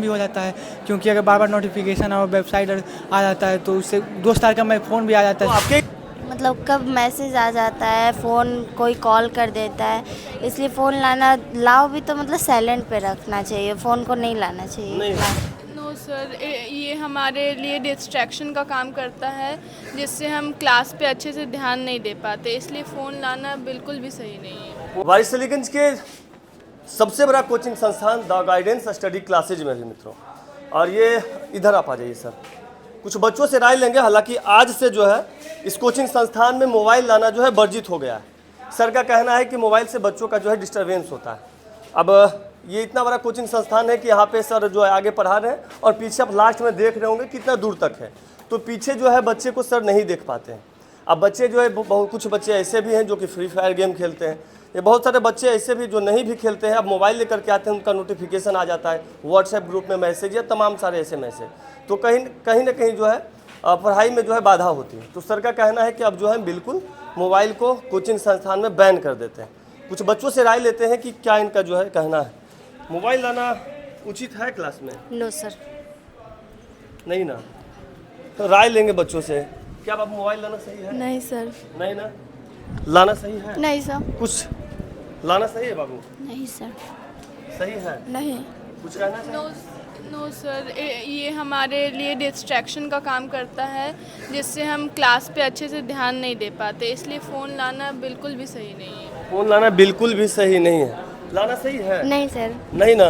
भी हो जाता है, क्योंकि अगर बार बार नोटिफिकेशन और वेबसाइट आ जाता है तो उससे दोस्त यार का मैं फ़ोन भी आ जाता है। आपके मतलब कब मैसेज आ जाता है, फ़ोन कोई कॉल कर देता है, इसलिए फ़ोन लाओ भी तो मतलब साइलेंट पे रखना चाहिए, फ़ोन को नहीं लाना चाहिए नहीं। क्लास। नो सर, ये हमारे लिए डिस्ट्रैक्शन का काम करता है, जिससे हम क्लास पे अच्छे से ध्यान नहीं दे पाते, इसलिए फ़ोन लाना बिल्कुल भी सही नहीं है। वारिसलीगंज के सबसे बड़ा कोचिंग संस्थान द गाइडेंस स्टडी क्लासेज में भी मित्रों, और ये इधर आप आ जाइए सर। कुछ बच्चों से राय लेंगे। हालांकि आज से जो है इस कोचिंग संस्थान में मोबाइल लाना जो है वर्जित हो गया है। सर का कहना है कि मोबाइल से बच्चों का जो है डिस्टर्बेंस होता है। अब ये इतना बड़ा कोचिंग संस्थान है कि यहाँ पे सर जो है आगे पढ़ा रहे हैं और पीछे आप लास्ट में देख रहे होंगे कितना दूर तक है, तो पीछे जो है बच्चे को सर नहीं देख पाते हैं। अब बच्चे जो है बहुत कुछ बच्चे ऐसे भी हैं जो कि फ्री फायर गेम खेलते हैं, ये बहुत सारे बच्चे ऐसे भी जो नहीं भी खेलते हैं, अब मोबाइल लेकर के आते हैं, उनका नोटिफिकेशन आ जाता है, व्हाट्सएप ग्रुप में मैसेज या तमाम सारे ऐसे मैसेज, तो कहीं ना कहीं जो है पढ़ाई में जो है बाधा होती है। तो सर का कहना है कि अब जो है बिल्कुल मोबाइल को कोचिंग संस्थान में बैन कर देते हैं। कुछ बच्चों से राय लेते हैं कि क्या इनका जो है कहना है। मोबाइल लाना उचित है क्लास में? No sir. नहीं ना, तो राय लेंगे बच्चों से। क्या बाबू मोबाइल लाना सही है? नहीं सर। नहीं ना, लाना सही है? नहीं सर। कुछ लाना सही है बाबू? नहीं सर। सही है? नहीं। कुछ कहना चाहिए? नो सर, ये हमारे लिए डिस्ट्रैक्शन का काम करता है, जिससे हम क्लास पे अच्छे से ध्यान नहीं दे पाते, इसलिए फ़ोन लाना बिल्कुल भी सही नहीं है। फोन लाना बिल्कुल भी सही नहीं है। लाना सही है? नहीं सर। नहीं ना,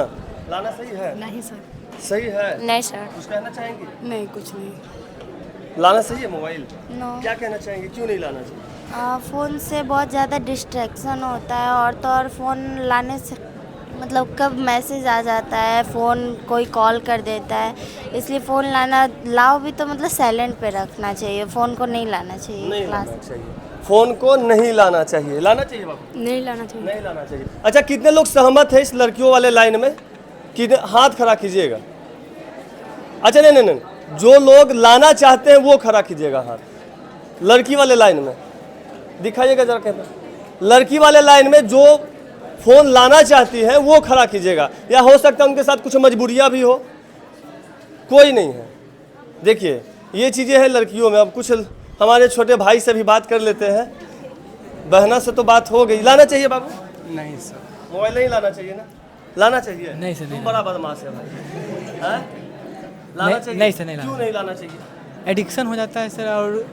लाना सही है? नहीं सर। सही है? नहीं सर। कुछ कहना चाहेंगे? नहीं, कुछ नहीं। लाना सही है मोबाइल? नो। क्या कहना चाहेंगे, क्यों नहीं लाना चाहिए? फ़ोन से बहुत ज़्यादा डिस्ट्रैक्शन होता है, और तो और फ़ोन लाने से मतलब कब मैसेज आ जाता है, फ़ोन कोई कॉल कर देता है, इसलिए फ़ोन लाओ भी तो मतलब साइलेंट पे रखना चाहिए, फ़ोन को नहीं लाना चाहिए नहीं क्लास। लाना चाहिए, फोन को नहीं लाना चाहिए। लाना चाहिए बाबू? नहीं लाना चाहिए। नहीं लाना चाहिए। अच्छा, कितने लोग सहमत है इस लड़कियों वाले लाइन में? कि हाथ खड़ा कीजिएगा। अच्छा, नहीं, जो लोग लाना चाहते हैं वो खड़ा कीजिएगा हाथ। लड़की वाले लाइन में दिखाइएगा जरा कैमरा। लड़की वाले लाइन में जो फ़ोन लाना चाहती है वो खड़ा कीजिएगा, या हो सकता है उनके साथ कुछ मजबूरियाँ भी हो। कोई नहीं है। देखिए ये चीज़ें हैं लड़कियों में। अब कुछ हमारे छोटे भाई से भी बात कर लेते हैं। बहना से तो बात हो गई। लाना चाहिए बाबू? नहीं सर। मोबाइल नहीं लाना चाहिए ना? लाना चाहिए? नहीं सर, नहीं तुम बड़ा बदमाश है भाई। हैं? लाना नहीं- चाहिए? नहीं सर, नहीं लाना। क्यों नहीं लाना चाहिए? एडिक्शन हो जाता है सर, और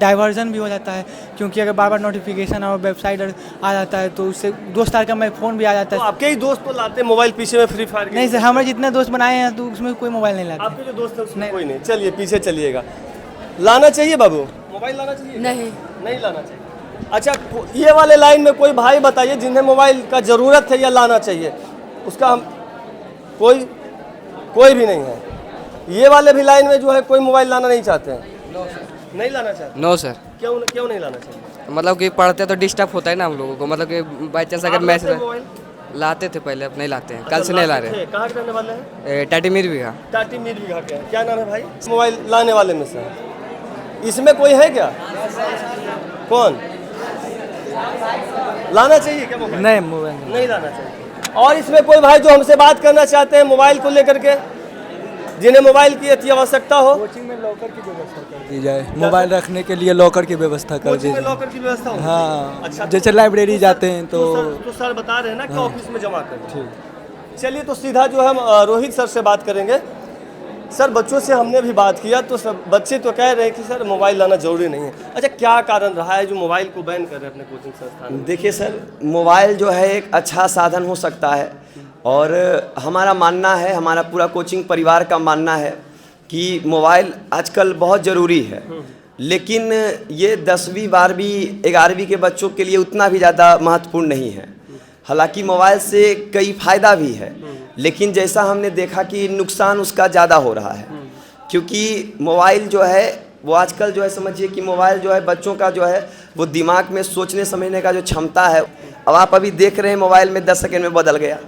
डाइवर्जन भी हो जाता है, क्योंकि अगर बार बार नोटिफिकेशन और वेबसाइट आ जाता है तो उससे दोस्त यार का मैं फ़ोन भी आ जाता तो है। आपके ही दोस्त तो लाते मोबाइल पीछे में फ्री फायर? नहीं सर, हमारे जितने दोस्त बनाए हैं तो उसमें कोई मोबाइल नहीं लाते। आपके जो दोस्त है उसमें नहीं। कोई नहीं। चलिए पीछे चलिएगा। लाना चाहिए बाबू? मोबाइल लाना चाहिए? नहीं। नहीं लाना चाहिए। अच्छा, ये वाले लाइन में कोई भाई बताइए जिन्हें मोबाइल का ज़रूरत है या लाना चाहिए? उसका हम कोई भी नहीं है। ये वाले भी लाइन में जो है कोई मोबाइल लाना नहीं चाहते हैं? नहीं लाना चाहते? No sir. क्यों नहीं लाना चाहिए? मतलब कि पढ़ते तो डिस्टर्ब होता है ना हम लोगों को, मतलब कि बाई चांस अगर आप मैसेज लाते हैं मोबाइल? लाते थे पहले, अब नहीं लाते हैं। कल अच्छा, से नहीं ला लाते रहे। थे। कहाँ के रहने वाले हैं? टाटीमीर भी है। टाटी मीर भी घाट के हैं। क्या नाम है भाई मोबाइल लाने वाले में से? इसमें कोई है क्या? कौन लाना चाहिए क्या मोबाइल? नहीं, मोबाइल नहीं लाना चाहिए। और इसमें कोई भाई जो हमसे बात करना चाहते हैं मोबाइल को लेकर के, जिन्हें मोबाइल की अति आवश्यकता हो? कोचिंग में लॉकर की व्यवस्था कर दी जाए, मोबाइल रखने के लिए लॉकर की व्यवस्था कर दी कोचिंग में जाए। लॉकर की व्यवस्था हो? हाँ, अच्छा, जैसे लाइब्रेरी जाते हैं तो सर बता रहे हैं ना कि ऑफिस में जमा कर। चलिए तो सीधा जो हम रोहित सर से बात करेंगे। सर बच्चों से हमने भी बात किया तो सब बच्चे तो कह रहे हैं कि सर मोबाइल लाना जरूरी नहीं है। अच्छा, क्या कारण रहा है जो मोबाइल को बैन कर रहे हैं अपने कोचिंग संस्थान में? देखिए सर, मोबाइल जो है एक अच्छा साधन हो सकता है, और हमारा मानना है, हमारा पूरा कोचिंग परिवार का मानना है कि मोबाइल आजकल बहुत ज़रूरी है। लेकिन ये 10वीं 12वीं 11वीं के बच्चों के लिए उतना भी ज़्यादा महत्वपूर्ण नहीं है। हालांकि मोबाइल से कई फ़ायदा भी है, लेकिन जैसा हमने देखा कि नुकसान उसका ज़्यादा हो रहा है। क्योंकि मोबाइल जो है वो आजकल जो है, समझिए कि मोबाइल जो है बच्चों का जो है वो दिमाग में सोचने समझने का जो क्षमता है, अब आप अभी देख रहे हैं मोबाइल में 10 सेकंड में बदल गया।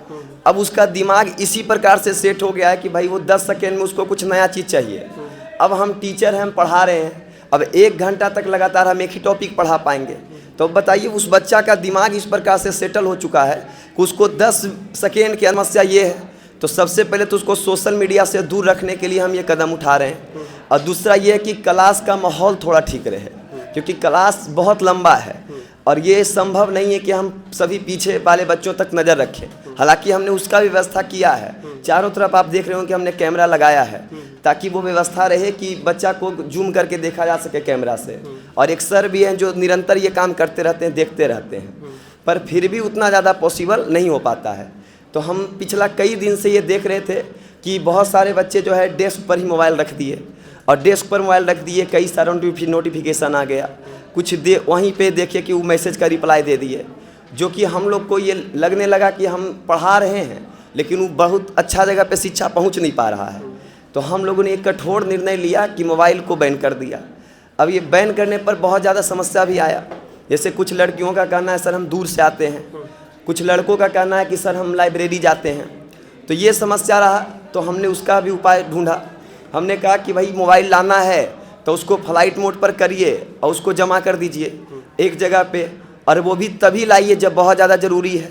अब उसका दिमाग इसी प्रकार से सेट हो गया है कि भाई वो 10 सेकंड में उसको कुछ नया चीज़ चाहिए। अब हम टीचर हैं, हम पढ़ा रहे हैं, अब 1 घंटा तक लगातार हम एक ही टॉपिक पढ़ा पाएंगे? तो बताइए, उस बच्चा का दिमाग इस प्रकार से सेटल हो चुका है कि उसको 10 सेकेंड की समस्या ये है तो सबसे पहले तो उसको सोशल मीडिया से दूर रखने के लिए हम ये कदम उठा रहे हैं। और दूसरा ये है कि क्लास का माहौल थोड़ा ठीक रहे, क्योंकि क्लास बहुत लंबा है और ये संभव नहीं है कि हम सभी पीछे वाले बच्चों तक नज़र रखें। हालांकि हमने उसका भी व्यवस्था किया है, चारों तरफ आप देख रहे हो कि हमने कैमरा लगाया है ताकि वो व्यवस्था रहे कि बच्चा को जूम करके देखा जा सके कैमरा से। और एक सर भी हैं जो निरंतर ये काम करते रहते हैं, देखते रहते हैं, पर फिर भी उतना ज़्यादा पॉसिबल नहीं हो पाता है। तो हम पिछला कई दिन से ये देख रहे थे कि बहुत सारे बच्चे जो है डेस्क पर ही मोबाइल रख दिए, और डेस्क पर मोबाइल रख दिए, कई सारा नोटिफिकेशन आ गया, कुछ वहीं पे देखिए कि वो मैसेज का रिप्लाई दे दिए, जो कि हम लोग को ये लगने लगा कि हम पढ़ा रहे हैं लेकिन वो बहुत अच्छा जगह पे शिक्षा पहुंच नहीं पा रहा है। तो हम लोगों ने एक कठोर निर्णय लिया कि मोबाइल को बैन कर दिया। अब ये बैन करने पर बहुत ज़्यादा समस्या भी आया, जैसे कुछ लड़कियों का कहना है सर हम दूर से आते हैं, कुछ लड़कों का कहना है कि सर हम लाइब्रेरी जाते हैं। तो ये समस्या रहा, तो हमने उसका भी उपाय ढूंढा। हमने कहा कि भाई मोबाइल लाना है तो उसको फ्लाइट मोड पर करिए और उसको जमा कर दीजिए एक जगह पे, और वो भी तभी लाइए जब बहुत ज़्यादा ज़रूरी है।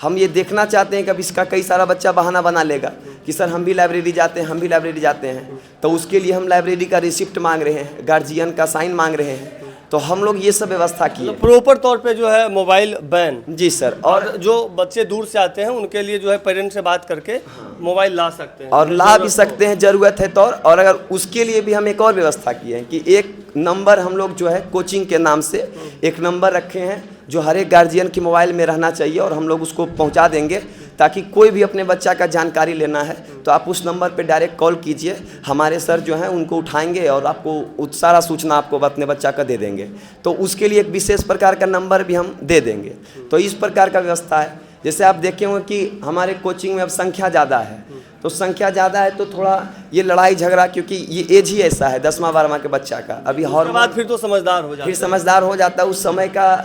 हम ये देखना चाहते हैं कि अब इसका कई सारा बच्चा बहाना बना लेगा कि सर हम भी लाइब्रेरी जाते हैं, हम भी लाइब्रेरी जाते हैं। तो उसके लिए हम लाइब्रेरी का रिसिप्ट मांग रहे हैं, गार्जियन का साइन मांग रहे हैं। तो हम लोग ये सब व्यवस्था किए प्रॉपर तौर पे जो है मोबाइल बैन। जी सर। और जो बच्चे दूर से आते हैं उनके लिए जो है पेरेंट्स से बात करके मोबाइल ला सकते हैं, और ला भी सकते हैं ज़रूरत है तो। और अगर उसके लिए भी हम एक और व्यवस्था किए हैं कि एक नंबर हम लोग जो है कोचिंग के नाम से एक नंबर रखे हैं जो हर एक गार्जियन के मोबाइल में रहना चाहिए, और हम लोग उसको पहुंचा देंगे ताकि कोई भी अपने बच्चा का जानकारी लेना है तो आप उस नंबर पे डायरेक्ट कॉल कीजिए, हमारे सर जो हैं उनको उठाएंगे और आपको सारा सूचना आपको अपने बच्चा का दे देंगे। तो उसके लिए एक विशेष प्रकार का नंबर भी हम दे देंगे। तो इस प्रकार का व्यवस्था है। जैसे आप देखे होंगे कि हमारे कोचिंग में अब संख्या ज़्यादा है, तो संख्या ज़्यादा है तो थोड़ा ये लड़ाई झगड़ा, क्योंकि ये एज ही ऐसा है 10वां 12वां के बच्चा का, अभी उसके बाद फिर तो समझदार हो जाता है। फिर समझदार हो जाता है, उस समय का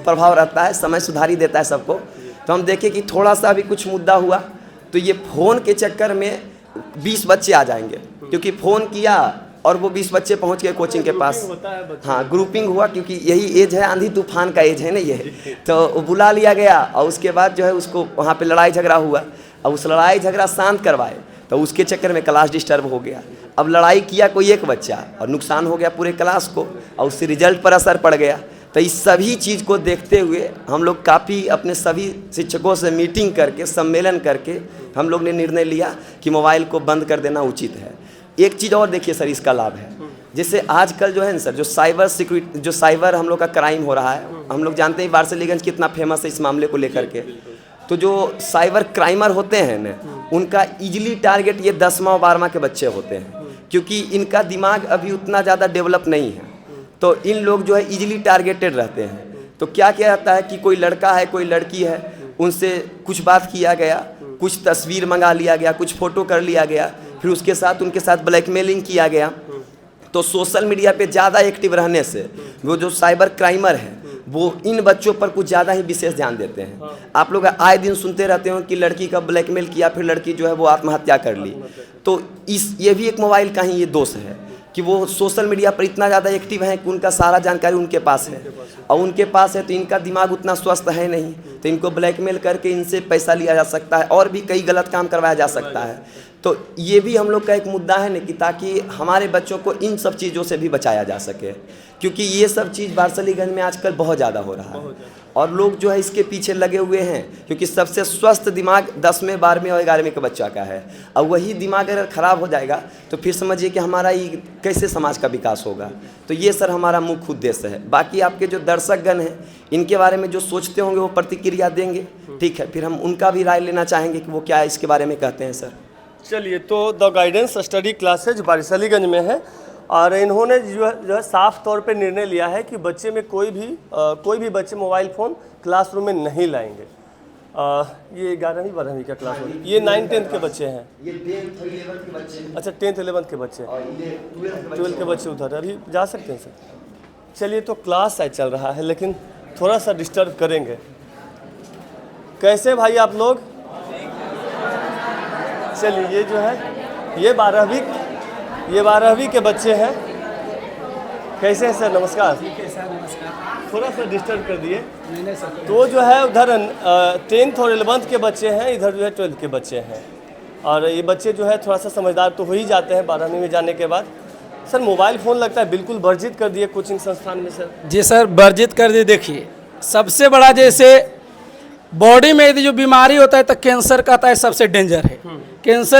प्रभाव रहता है, समय सुधार ही देता है सबको। तो हम देखें कि थोड़ा सा भी कुछ मुद्दा हुआ तो ये फ़ोन के चक्कर में 20 बच्चे आ जाएंगे, क्योंकि फ़ोन किया और वो 20 बच्चे पहुंच गए कोचिंग के पास। हाँ, ग्रुपिंग हुआ, क्योंकि यही एज है, आंधी तूफान का एज है ना ये। तो बुला लिया गया और उसके बाद जो है उसको वहाँ पे लड़ाई झगड़ा हुआ, और उस लड़ाई झगड़ा शांत करवाए तो उसके चक्कर में क्लास डिस्टर्ब हो गया। अब लड़ाई किया कोई एक बच्चा और नुकसान हो गया पूरे क्लास को, और उससे रिजल्ट पर असर पड़ गया। तो इस सभी चीज़ को देखते हुए हम लोग काफ़ी अपने सभी शिक्षकों से मीटिंग करके, सम्मेलन करके हम लोग ने निर्णय लिया कि मोबाइल को बंद कर देना उचित है। एक चीज़ और देखिए सर, इसका लाभ है, जैसे आजकल जो है ना सर, जो साइबर सिक्योरिटी, जो साइबर हम लोग का क्राइम हो रहा है, हम लोग जानते हैं वारसलीगंज कितना फेमस है इस मामले को लेकर के। तो जो साइबर क्राइमर होते हैं ना, उनका इजीली टारगेट ये 10वां 12वां के बच्चे होते हैं, क्योंकि इनका दिमाग अभी उतना ज़्यादा डेवलप नहीं है। तो इन लोग जो है इजीली टारगेटेड रहते हैं। तो क्या किया जाता है कि कोई लड़का है, कोई लड़की है, उनसे कुछ बात किया गया, कुछ तस्वीर मंगा लिया गया, कुछ फ़ोटो कर लिया गया, फिर उसके साथ उनके साथ ब्लैकमेलिंग किया गया। तो सोशल मीडिया पे ज़्यादा एक्टिव रहने से वो जो साइबर क्राइमर हैं वो इन बच्चों पर कुछ ज़्यादा ही विशेष ध्यान देते हैं। आप लोग आए दिन सुनते रहते हो कि लड़की का ब्लैकमेल किया, फिर लड़की जो है वो आत्महत्या कर ली। तो ये भी एक मोबाइल का ही ये दोष है कि वो सोशल मीडिया पर इतना ज़्यादा एक्टिव हैं कि उनका सारा जानकारी उनके पास है, और उनके पास है तो इनका दिमाग उतना स्वस्थ है नहीं, तो इनको ब्लैकमेल करके इनसे पैसा लिया जा सकता है और भी कई गलत काम करवाया जा सकता है। तो ये भी हम लोग का एक मुद्दा है ना, कि ताकि हमारे बच्चों को इन सब चीज़ों से भी बचाया जा सके, क्योंकि ये सब चीज़ वारसलीगंज में आजकल बहुत ज़्यादा हो रहा है और लोग जो है इसके पीछे लगे हुए हैं, क्योंकि सबसे स्वस्थ दिमाग 10वें 12वें और 11वें के बच्चा का है। और वही दिमाग अगर ख़राब हो जाएगा तो फिर समझिए कि हमारा ये कैसे समाज का विकास होगा। तो ये सर हमारा मुख्य उद्देश्य है। बाकी आपके जो दर्शकगण हैं इनके बारे में जो सोचते होंगे वो प्रतिक्रिया देंगे, ठीक है, फिर हम उनका भी राय लेना चाहेंगे कि वो क्या इसके बारे में कहते हैं सर। चलिए, तो the guidance study classes Warisaliganj में है और इन्होंने जो है साफ तौर पे निर्णय लिया है कि बच्चे में कोई भी बच्चे मोबाइल फ़ोन क्लासरूम में नहीं लाएंगे। ये 11वीं 12वीं का क्लास होगा, ये 9th-10th के बच्चे हैं, ये 10th 11th के बच्चे, अच्छा 10th 11th के बच्चे, और ये 12th के बच्चे उधर अभी जा सकते हैं सर। चलिए, तो क्लास शायद चल रहा है लेकिन थोड़ा सा डिस्टर्ब करेंगे। कैसे भाई आप लोग? चलिए, ये जो है ये 12वीं के बच्चे हैं। कैसे हैं सर? नमस्कार। थोड़ा सा डिस्टर्ब कर दिए। तो जो है उधर 10th और 11th के बच्चे हैं, इधर जो है 12th के बच्चे हैं। और ये बच्चे जो है थोड़ा सा समझदार तो हो ही जाते हैं 12वीं में जाने के बाद। सर मोबाइल फ़ोन लगता है बिल्कुल वर्जित कर दिए कोचिंग संस्थान में सर। जी सर, वर्जित कर दिए। देखिए सबसे बड़ा जैसे बॉडी में यदि जो बीमारी होता है तो कैंसर का आता है सबसे डेंजर है। कैंसर